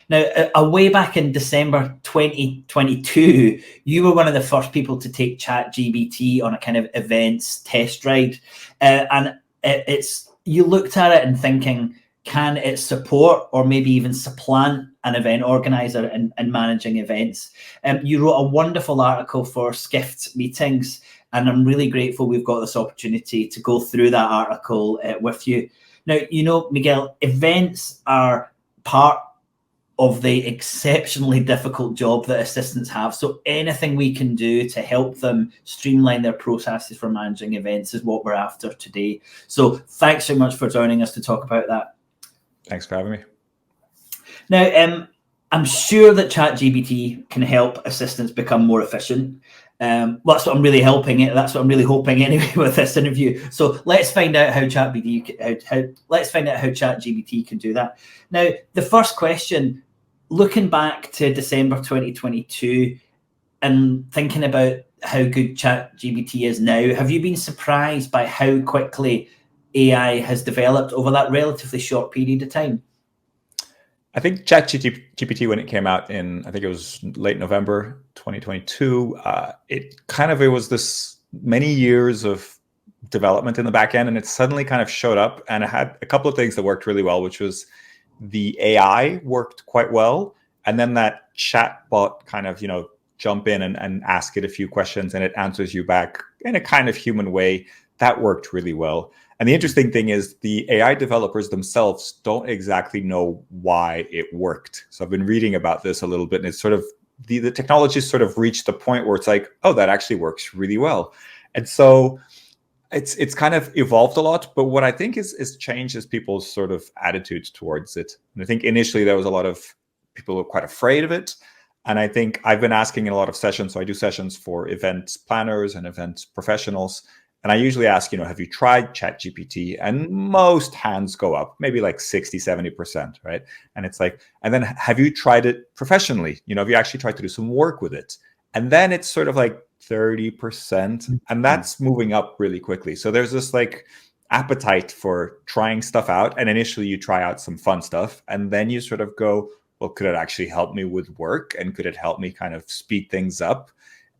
Now, way back in December 2022, you were one of the first people to take ChatGPT on a kind of events test ride. And it's you looked at it and thinking, can it support or maybe even supplant an event organizer in managing events? You wrote a wonderful article for Skift meetings, and I'm really grateful we've got this opportunity to go through that article with you. Now, Miguel, events are part of the exceptionally difficult job that assistants have. So anything we can do to help them streamline their processes for managing events is what we're after today. So thanks so much for joining us to talk about that. Thanks for having me. Now, I'm sure that ChatGPT can help assistants become more efficient. That's what I'm really That's what I'm really hoping anyway with this interview. So let's find out how ChatGPT can do that. Now, the first question, looking back to December 2022 and thinking about how good ChatGPT is now, have you been surprised by how quickly AI has developed over that relatively short period of time? I think ChatGPT, when it came out in, I think it was late November 2022, it was this many years of development in the back end, and it suddenly kind of showed up, and it had a couple of things that worked really well, which was the AI worked quite well, and then that chatbot kind of, jump in and ask it a few questions, and it answers you back in a kind of human way. That worked really well. And the interesting thing is the AI developers themselves don't exactly know why it worked. So I've been reading about this a little bit, and it's sort of the technology's sort of reached the point where it's like, oh, that actually works really well. And so it's kind of evolved a lot. But what I think is changed is people's sort of attitudes towards it. And I think initially there was a lot of people who were quite afraid of it. And I think I've been asking in a lot of sessions. So I do sessions for event planners and event professionals. And I usually ask, have you tried ChatGPT? And most hands go up, maybe like 60, 70%, right? And it's like, and then have you tried it professionally? Have you actually tried to do some work with it? And then it's sort of like 30%, and that's moving up really quickly. So there's this like appetite for trying stuff out. And initially you try out some fun stuff, and then you sort of go, well, could it actually help me with work? And could it help me kind of speed things up?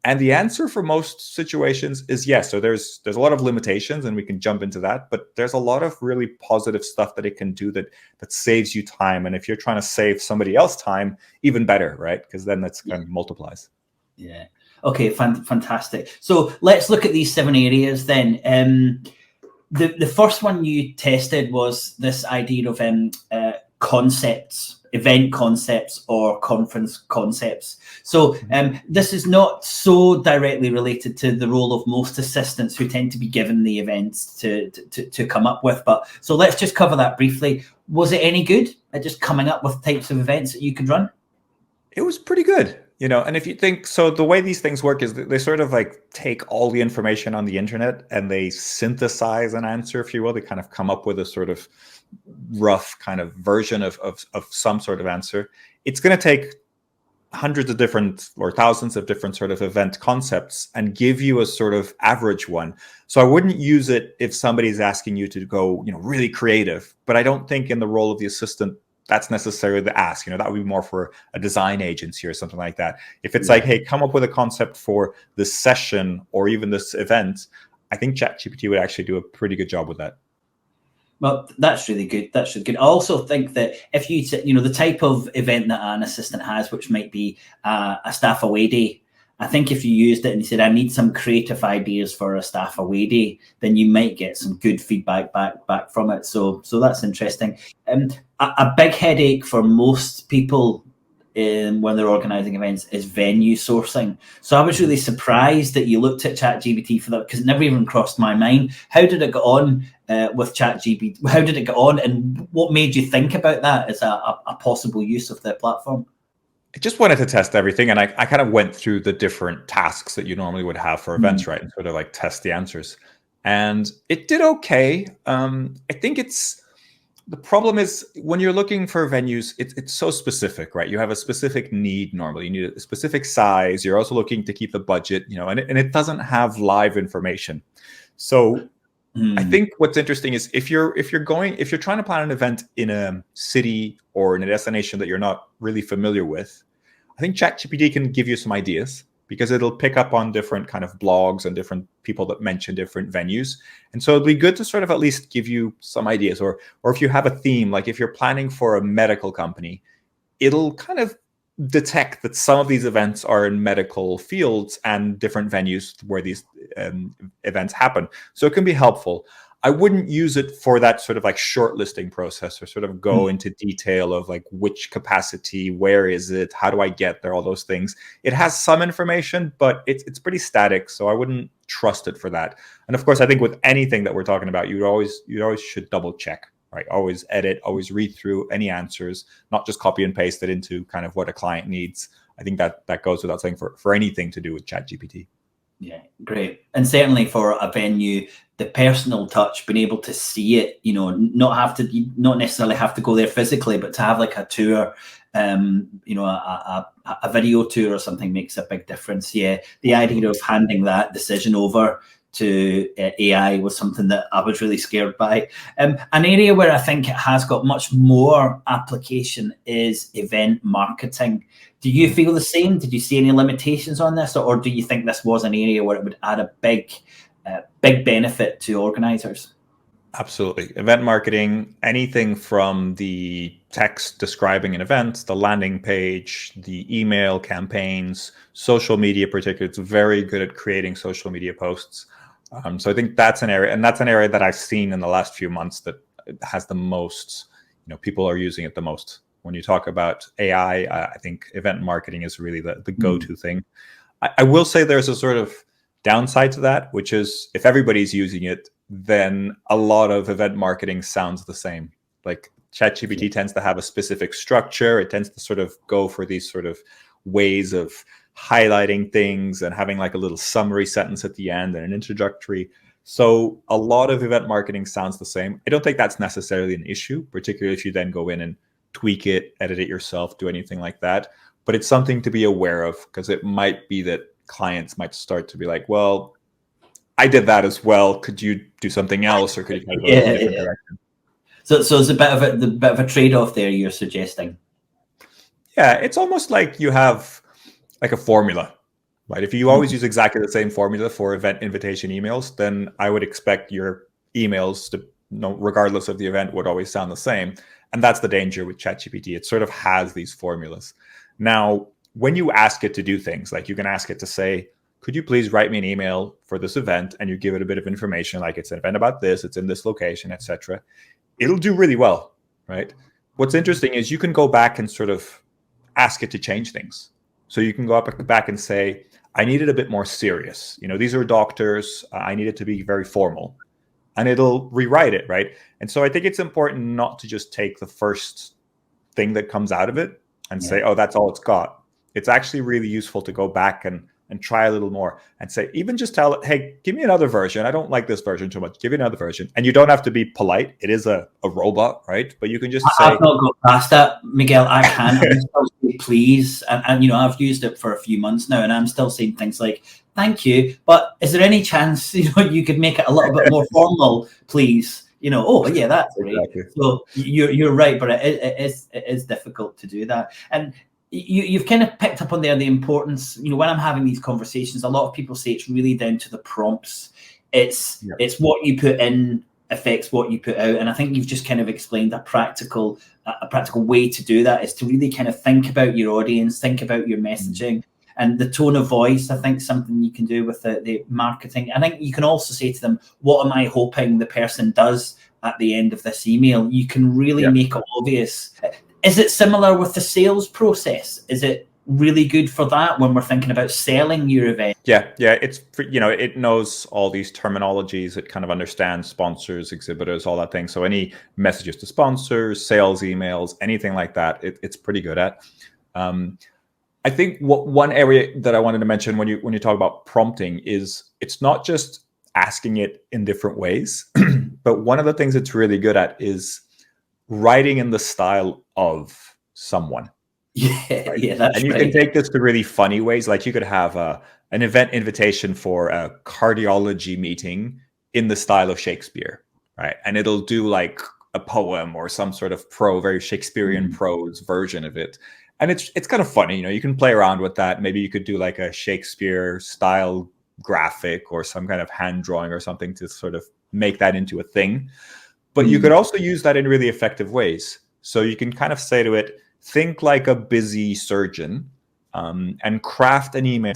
And the answer for most situations is yes. So there's a lot of limitations, and we can jump into that, but there's a lot of really positive stuff that it can do that saves you time. And if you're trying to save somebody else time, even better, right? Because then that's kind of multiplies. Yeah. Okay, fantastic. So let's look at these 7 areas then. The first one you tested was this idea of concepts, event concepts or conference concepts. So this is not so directly related to the role of most assistants who tend to be given the events to come up with. But so let's just cover that briefly. Was it any good at just coming up with types of events that you could run? It was pretty good. And if you think, so the way these things work is they sort of like take all the information on the internet and they synthesize an answer, if you will. They kind of come up with a sort of rough kind of version of some sort of answer. It's going to take hundreds of different or thousands of different sort of event concepts and give you a sort of average one. So I wouldn't use it if somebody's asking you to go, really creative. But I don't think in the role of the assistant, that's necessarily the ask. That would be more for a design agency or something like that. If it's like, hey, come up with a concept for this session or even this event, I think ChatGPT would actually do a pretty good job with that. Well, that's really good. That's really good. I also think that if the type of event that an assistant has, which might be a staff away day, I think if you used it and you said, I need some creative ideas for a staff away day, then you might get some good feedback back from it. So that's interesting. A big headache for most people when they're organizing events is venue sourcing. So I was really surprised that you looked at ChatGPT for that, because it never even crossed my mind. How did it get on with ChatGPT? How did it get on, and what made you think about that as a possible use of the platform? I just wanted to test everything, and I kind of went through the different tasks that you normally would have for events, right? And sort of like test the answers. And it did okay. I think the problem is when you're looking for venues, it's so specific, right? You have a specific need normally. You need a specific size. You're also looking to keep the budget, and it doesn't have live information. So I think what's interesting is if you're trying to plan an event in a city or in a destination that you're not really familiar with, I think ChatGPT can give you some ideas because it'll pick up on different kind of blogs and different people that mention different venues. And so it'd be good to sort of at least give you some ideas, or if you have a theme, like if you're planning for a medical company, it'll kind of detect that some of these events are in medical fields and different venues where these events happen. So it can be helpful. I wouldn't use it for that sort of like shortlisting process or sort of go into detail of like which capacity, where is it, how do I get there, all those things. It has some information, but it's pretty static, so I wouldn't trust it for that. And of course, I think with anything that we're talking about, you always should double check, right? Always edit, always read through any answers, not just copy and paste it into kind of what a client needs. I think that goes without saying for anything to do with ChatGPT. Yeah, great. And certainly for a venue, the personal touch, being able to see it, not necessarily have to go there physically, but to have like a tour, a video tour or something makes a big difference. Yeah, the idea of handing that decision over to AI was something that I was really scared by. An area where I think it has got much more application is event marketing. Do you feel the same? Did you see any limitations on this, or do you think this was an area where it would add a big benefit to organizers? Absolutely. Event marketing, anything from the text describing an event, the landing page, the email campaigns, social media particularly, it's very good at creating social media posts. So I think that's an area, and that's an area that I've seen in the last few months that has the most, people are using it the most. When you talk about AI, I think event marketing is really the go-to thing. I will say there's a sort of downside to that, which is if everybody's using it, then a lot of event marketing sounds the same. Like ChatGPT tends to have a specific structure. It tends to sort of go for these sort of ways of highlighting things and having like a little summary sentence at the end and an introductory. So a lot of event marketing sounds the same. I don't think that's necessarily an issue, particularly if you then go in and tweak it, edit it yourself, do anything like that. But it's something to be aware of, because it might be that clients might start to be like, well, I did that as well. Could you do something else, or could you go in a different direction? So it's a bit of a trade-off there you're suggesting. Yeah, it's almost like you have like a formula, right? If you always use exactly the same formula for event invitation emails, then I would expect your emails to, regardless of the event, would always sound the same. And that's the danger with ChatGPT. It sort of has these formulas. Now, when you ask it to do things, like you can ask it to say, could you please write me an email for this event? And you give it a bit of information, like it's an event about this, it's in this location, etc. It'll do really well, right? What's interesting is you can go back and sort of ask it to change things. So you can go back and say, I need it a bit more serious. These are doctors. I need it to be very formal. And it'll rewrite it, right? And so I think it's important not to just take the first thing that comes out of it and say, oh, that's all it's got. It's actually really useful to go back and try a little more and say, even just tell it, hey, give me another version. I don't like this version too much. Give me another version. And you don't have to be polite. It is a robot, right? But you can just say, I've not got past that, Miguel. I can't. I'm still saying please. And I've used it for a few months now, and I'm still saying things like, thank you, but is there any chance, you could make it a little bit more formal, please? Oh yeah, that's great. Exactly. So you're right, but it is difficult to do that. And you've kind of picked up on there the importance. When I'm having these conversations, a lot of people say it's really down to the prompts. It's what you put in affects what you put out, and I think you've just kind of explained a practical way to do that is to really kind of think about your audience, think about your messaging. And the tone of voice, I think, something you can do with the marketing. I think you can also say to them, what am I hoping the person does at the end of this email? You can really make it obvious. Is it similar with the sales process? Is it really good for that when we're thinking about selling your event? Yeah. It's, it knows all these terminologies. It kind of understands sponsors, exhibitors, all that thing. So any messages to sponsors, sales emails, anything like that, it's pretty good at. I think one area that I wanted to mention when you talk about prompting is it's not just asking it in different ways, but one of the things it's really good at is writing in the style of someone. Yeah, right? That's and you can take this to really funny ways. Like you could have an event invitation for a cardiology meeting in the style of Shakespeare, right? And it'll do like a poem or some sort of very Shakespearean prose version of it. And it's kind of funny, you can play around with that. Maybe you could do like a Shakespeare style graphic or some kind of hand drawing or something to sort of make that into a thing. But you could also use that in really effective ways. So you can kind of say to it, think like a busy surgeon, and craft an email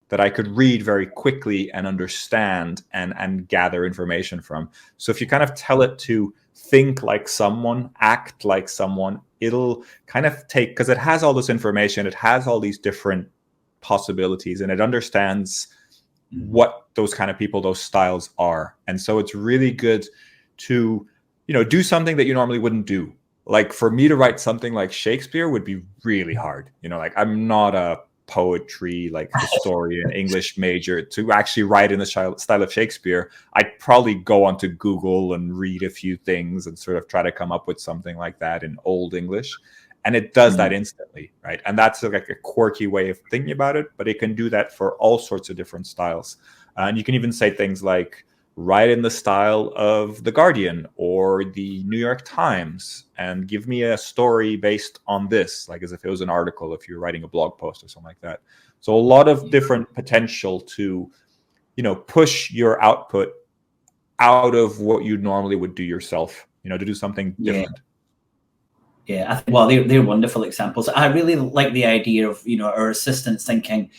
that I could read very quickly and understand and gather information from. So if you kind of tell it to think like someone, act like someone, it'll kind of take, because it has all this information, it has all these different possibilities, and it understands what those kind of people, those styles are. And so it's really good to, do something that you normally wouldn't do. Like for me to write something like Shakespeare would be really hard. Like I'm not a poetry like historian English major. To actually write in the style of Shakespeare, I'd probably go onto Google and read a few things and sort of try to come up with something like that in Old English. And it does that instantly, right? And that's like a quirky way of thinking about it, but it can do that for all sorts of different styles. And you can even say things like, write in the style of The Guardian or the New York Times and give me a story based on this, like as if it was an article, if you're writing a blog post or something like that. So a lot of different potential to, push your output out of what you normally would do yourself, to do something different. Yeah, well, they're wonderful examples. I really like the idea of, our assistants thinking,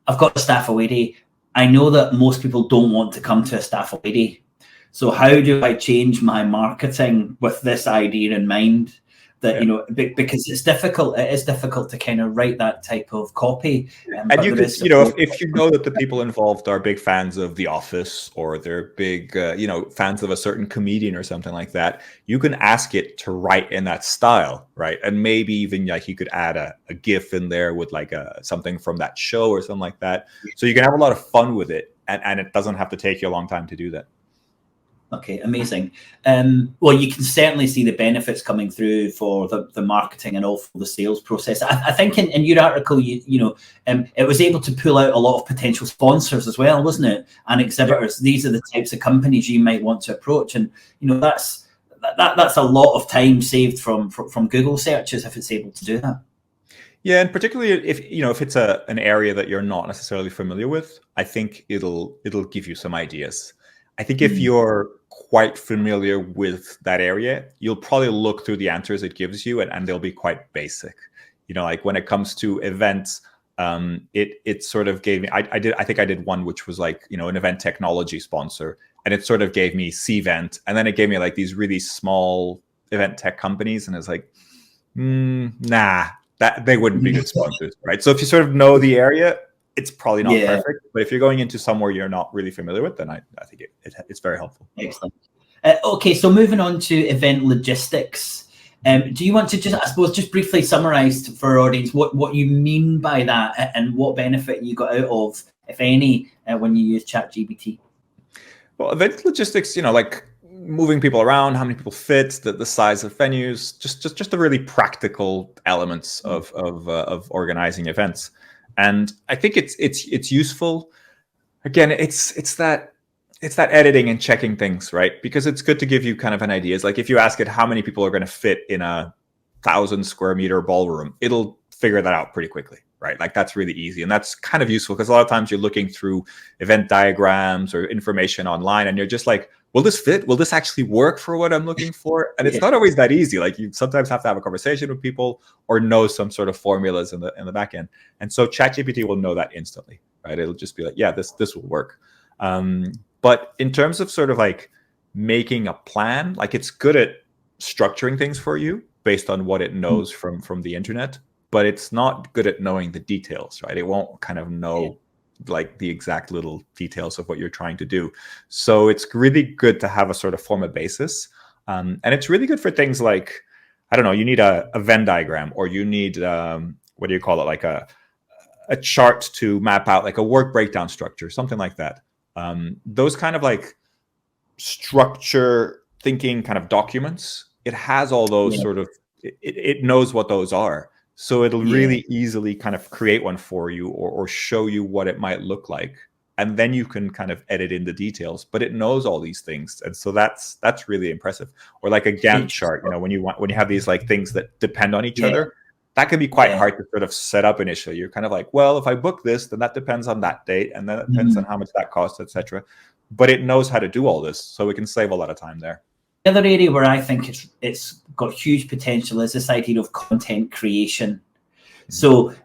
I've got a staff away day. I know that most people don't want to come to a staff away day. So how do I change my marketing with this idea in mind? That, because it's difficult. It is difficult to kind of write that type of copy. And you could, if you know that the people involved are big fans of The Office or they're big, fans of a certain comedian or something like that, you can ask it to write in that style, right? And maybe even like you could add a GIF in there with like something from that show or something like that. So you can have a lot of fun with it, and it doesn't have to take you a long time to do that. Okay, amazing. Well, you can certainly see the benefits coming through for the marketing and also the sales process. I think in your article, it was able to pull out a lot of potential sponsors as well, wasn't it? And exhibitors. These are the types of companies you might want to approach, and that's a lot of time saved from Google searches if it's able to do that. Yeah, and particularly if it's an area that you're not necessarily familiar with, I think it'll give you some ideas. I think if you're quite familiar with that area, you'll probably look through the answers it gives you, and they'll be quite basic. Like when it comes to events, it sort of gave me. I think I did one which was like an event technology sponsor, and it sort of gave me Cvent, and then it gave me like these really small event tech companies, and it's like, nah, that they wouldn't be good sponsors, right? So if you sort of know the area, it's probably not perfect, but if you're going into somewhere you're not really familiar with, then I think it's very helpful. Excellent. Okay, so moving on to event logistics. Do you want to just briefly summarize for our audience what you mean by that and what benefit you got out of, if any, when you use ChatGPT? Well, event logistics, like moving people around, how many people fit, the size of venues, just the really practical elements of organizing events. And I think it's useful. Again, it's that editing and checking things, right? Because it's good to give you kind of an idea. It's like if you ask it how many people are going to fit in a 1,000 square meter ballroom, it'll figure that out pretty quickly, right? Like that's really easy. And that's kind of useful because a lot of times you're looking through event diagrams or information online and you're just like, will this fit? Will this actually work for what I'm looking for? And it's not always that easy. Like you sometimes have to have a conversation with people or know some sort of formulas in the back end. And so ChatGPT will know that instantly, right? It'll just be like, yeah, this will work. But in terms of sort of like making a plan, like it's good at structuring things for you based on what it knows from the internet, but it's not good at knowing the details, right? It won't kind of know like the exact little details of what you're trying to do. So it's really good to have a sort of form of basis. And it's really good for things like, I don't know, you need a Venn diagram, or you need, what do you call it? Like a chart to map out like a work breakdown structure, something like that. Those kind of like structure thinking kind of documents, it has all those sort of, it knows what those are. So it'll really easily kind of create one for you or show you what it might look like. and then you can kind of edit in the details, but it knows all these things. And so that's really impressive. Or like a Gantt chart, when you have these like things that depend on each other, that can be quite hard to sort of set up initially. You're kind of like, well, if I book this, then that depends on that date, and then it depends on how much that costs, etc. But it knows how to do all this, so we can save a lot of time there. The other area where I think it's got huge potential is this idea of content creation. So do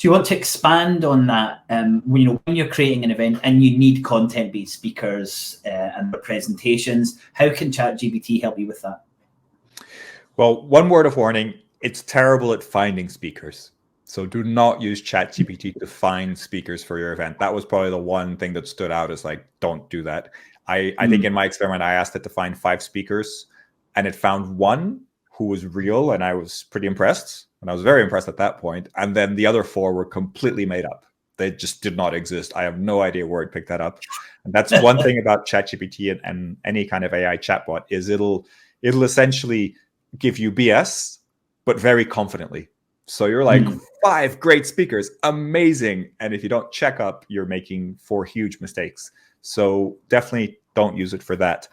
you want to expand on that? When you're creating an event and you need content-based speakers and presentations, how can ChatGPT help you with that? Well, one word of warning, it's terrible at finding speakers. So do not use ChatGPT to find speakers for your event. That was probably the one thing that stood out, is like, don't do that. I think in my experiment, I asked it to find 5 speakers, and it found one who was real, and I was pretty impressed. And I was very impressed at that point. And then the other 4 were completely made up. They just did not exist. I have no idea where it picked that up. And that's one thing about ChatGPT and any kind of AI chatbot, is it'll essentially give you BS, but very confidently. So you're like, 5 great speakers, amazing. And if you don't check up, you're making 4 huge mistakes. So definitely don't use it for that.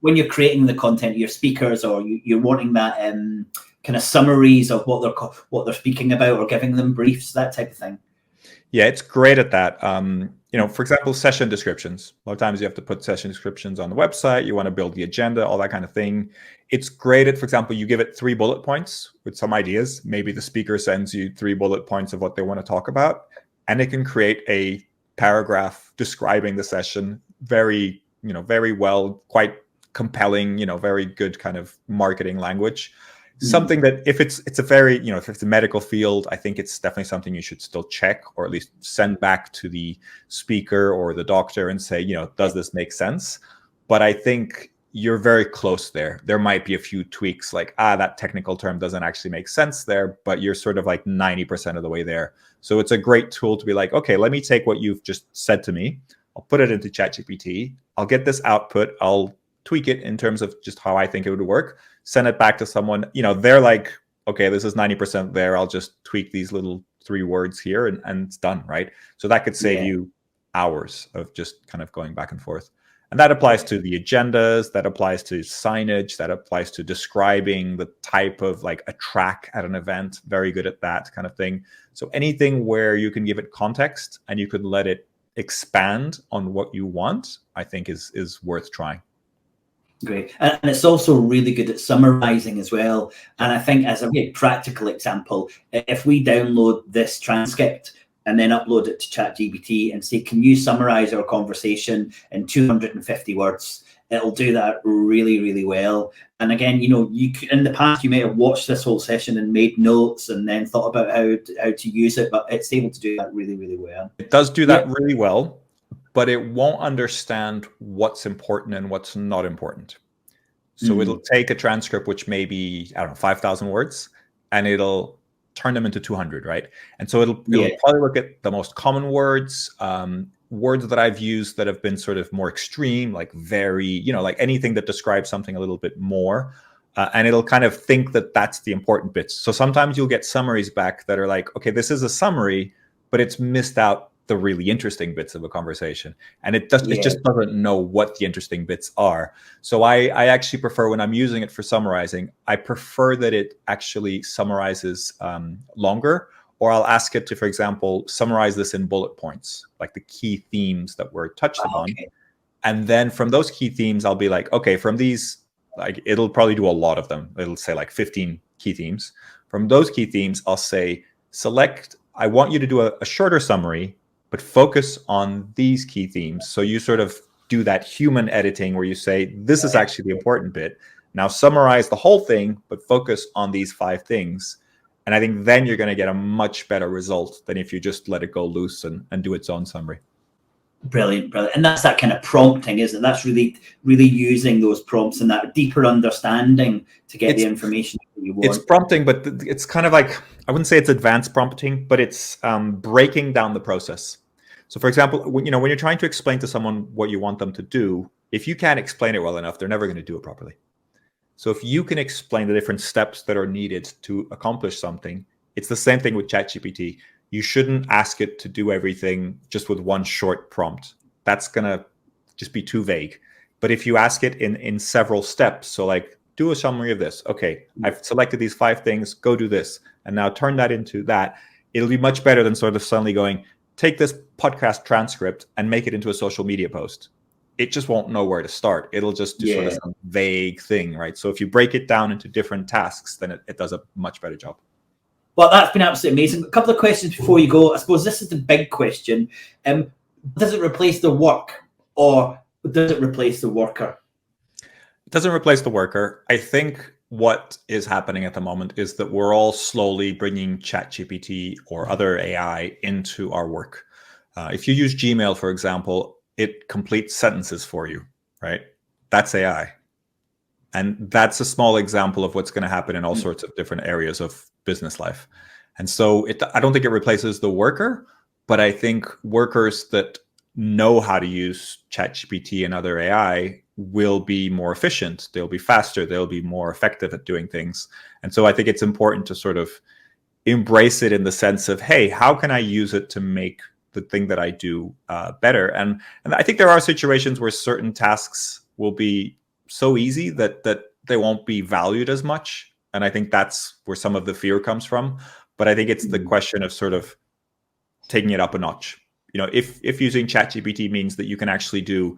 When you're creating the content, your speakers, or you're wanting that kind of summaries of what they're speaking about, or giving them briefs, that type of thing. Yeah, it's great at that. For example, session descriptions. A lot of times you have to put session descriptions on the website. You want to build the agenda, all that kind of thing. It's great at, for example, you give it 3 bullet points with some ideas. Maybe the speaker sends you 3 bullet points of what they want to talk about, and it can create a paragraph describing the session very well, quite compelling, very good kind of marketing language. Something that if it's a very, if it's a medical field, I think it's definitely something you should still check, or at least send back to the speaker or the doctor and say, does this make sense? But I think you're very close there. There might be a few tweaks, like, that technical term doesn't actually make sense there, but you're sort of like 90% of the way there. So it's a great tool to be like, okay, let me take what you've just said to me. I'll put it into ChatGPT. I'll get this output. I'll tweak it in terms of just how I think it would work. Send it back to someone. They're like, okay, this is 90% there. I'll just tweak these little 3 words here, and it's done, right? So that could save you hours of just kind of going back and forth. And that applies to the agendas, that applies to signage, that applies to describing the type of like a track at an event. Very good at that kind of thing. So anything where you can give it context and you could let it expand on what you want, I think is worth trying. Great. And it's also really good at summarizing as well. And I think, as a very practical example, if we download this transcript and then upload it to ChatGPT and say, can you summarize our conversation in 250 words? It'll do that really, really well. And again, in the past, you may have watched this whole session and made notes and then thought about how to use it, but it's able to do that really, really well. It does do that really well, but it won't understand what's important and what's not important. So it'll take a transcript, which may be, 5,000 words, and it'll turn them into 200, right? And so it'll probably look at the most common words, words that I've used that have been sort of more extreme, like very, like anything that describes something a little bit more. And it'll kind of think that that's the important bits. So sometimes you'll get summaries back that are like, okay, this is a summary, but it's missed out the really interesting bits of a conversation. And it just doesn't know what the interesting bits are. So I actually prefer, when I'm using it for summarizing, I prefer that it actually summarizes longer, or I'll ask it to, for example, summarize this in bullet points, like the key themes that were touched upon. And then from those key themes, I'll be like, okay, from these, like, it'll probably do a lot of them. It'll say like 15 key themes. From those key themes, I'll say, I want you to do a shorter summary, but focus on these key themes. So you sort of do that human editing where you say, this is actually the important bit. Now summarize the whole thing, but focus on these 5 things. And I think then you're going to get a much better result than if you just let it go loose and do its own summary. Brilliant. And that's that kind of prompting, isn't it? That's really, really using those prompts and that deeper understanding to get the information you want. It's prompting, but it's kind of like, I wouldn't say it's advanced prompting, but it's breaking down the process. So for example, when you're trying to explain to someone what you want them to do, if you can't explain it well enough, they're never going to do it properly. So if you can explain the different steps that are needed to accomplish something, it's the same thing with ChatGPT. You shouldn't ask it to do everything just with one short prompt. that's going to just be too vague. But if you ask it in several steps, so like, do a summary of this. Okay, I've selected these 5 things, go do this. And now turn that into that. It'll be much better than sort of suddenly going, take this podcast transcript and make it into a social media post. It just won't know where to start. It'll just do sort of some vague thing, right? So if you break it down into different tasks, then it does a much better job. Well, that's been absolutely amazing. A couple of questions before you go. I suppose this is the big question. Does it replace the work, or does it replace the worker? It doesn't replace the worker. I think what is happening at the moment is that we're all slowly bringing ChatGPT or other AI into our work. If you use Gmail, for example, it completes sentences for you, right? That's AI. And that's a small example of what's going to happen in all sorts of different areas of business life. And so I don't think it replaces the worker, but I think workers that know how to use ChatGPT and other AI will be more efficient. They'll be faster. They'll be more effective at doing things. And so I think it's important to sort of embrace it in the sense of, hey, how can I use it to make the thing that I do better? And I think there are situations where certain tasks will be so easy that they won't be valued as much. And I think that's where some of the fear comes from. But I think it's the question of sort of taking it up a notch. You know, if using ChatGPT means that you can actually do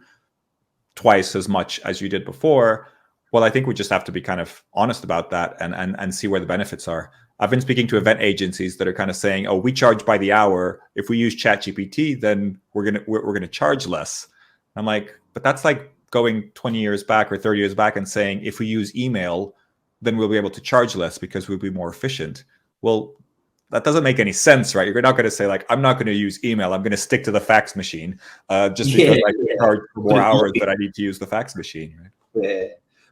twice as much as you did before, well, I think we just have to be kind of honest about that and see where the benefits are. I've been speaking to event agencies that are kind of saying, oh, we charge by the hour. If we use ChatGPT, then we're gonna charge less. I'm like, but that's like going 20 years back or 30 years back and saying, if we use email, then we'll be able to charge less because we'll be more efficient. Well, that doesn't make any sense, right? You're not going to say like, I'm not going to use email. I'm going to stick to the fax machine just because I can charge for more hours that I need to use the fax machine. Right? Yeah,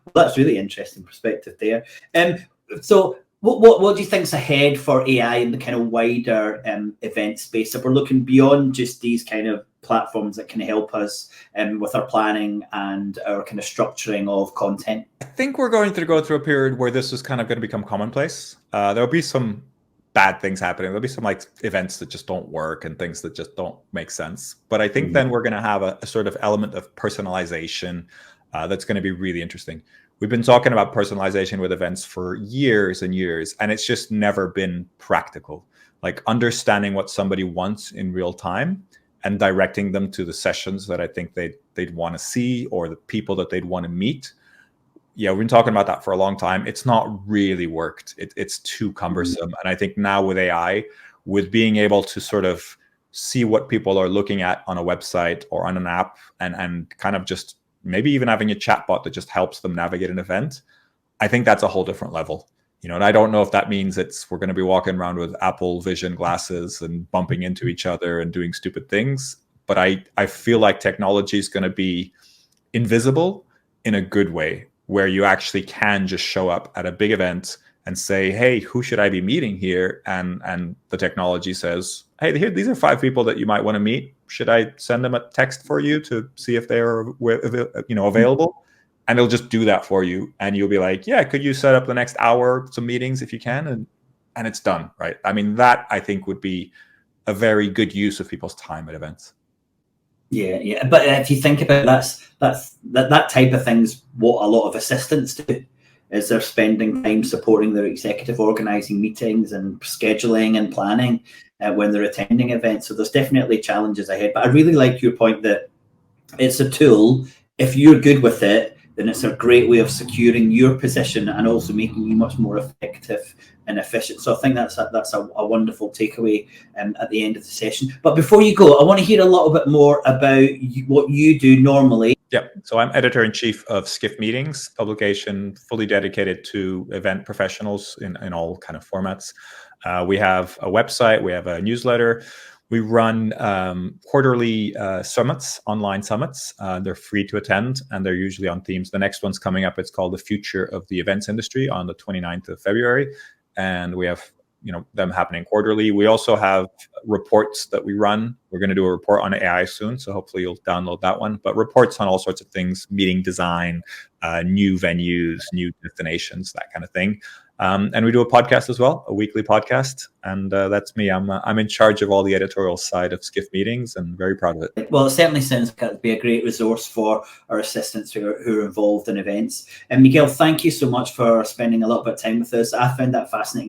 well, that's really interesting perspective there. So what do you think's ahead for AI in the kind of wider event space? If we're looking beyond just these kind of platforms that can help us with our planning and our kind of structuring of content? I think we're going to go through a period where this is kind of going to become commonplace. There'll be some bad things happening. There'll be some like events that just don't work and things that just don't make sense. But I think then we're going to have a sort of element of personalization that's going to be really interesting. We've been talking about personalization with events for years and years, and it's just never been practical. Like understanding what somebody wants in real time and directing them to the sessions that I think they'd want to see or the people that they'd want to meet. Yeah, we've been talking about that for a long time. It's not really worked. It's too cumbersome. And I think now with AI, with being able to sort of see what people are looking at on a website or on an app and kind of just maybe even having a chatbot that just helps them navigate an event, I think that's a whole different level. You know, and I don't know if that means we're going to be walking around with Apple Vision glasses and bumping into each other and doing stupid things. But I feel like technology is going to be invisible in a good way, where you actually can just show up at a big event and say, hey, who should I be meeting here? And the technology says, hey, these are 5 people that you might want to meet. Should I send them a text for you to see if they're available? And it'll just do that for you. And you'll be like, yeah, could you set up the next hour, some meetings if you can? And it's done, right? I mean, that I think would be a very good use of people's time at events. Yeah. But if you think about that type of thing's what a lot of assistants do, is they're spending time supporting their executive, organising meetings and scheduling and planning when they're attending events. So there's definitely challenges ahead. But I really like your point that it's a tool. If you're good with it, then it's a great way of securing your position and also making you much more effective and efficient. So I think that's a wonderful takeaway at the end of the session. But before you go, I want to hear a little bit more about what you do normally. Yeah, so I'm editor-in-chief of Skift Meetings, publication fully dedicated to event professionals in all kind of formats. We have a website, we have a newsletter. We run quarterly summits, online summits. They're free to attend, and they're usually on themes. The next one's coming up. It's called The Future of the Events Industry on the 29th of February. And we have them happening quarterly. We also have reports that we run. We're going to do a report on AI soon, so hopefully you'll download that one. But reports on all sorts of things, meeting design, new venues, new destinations, that kind of thing. And we do a podcast as well, a weekly podcast. And that's me. I'm in charge of all the editorial side of Skift meetings and very proud of it. Well, it certainly sounds like it would be a great resource for our assistants who are involved in events. And Miguel, thank you so much for spending a little bit of time with us. I found that fascinating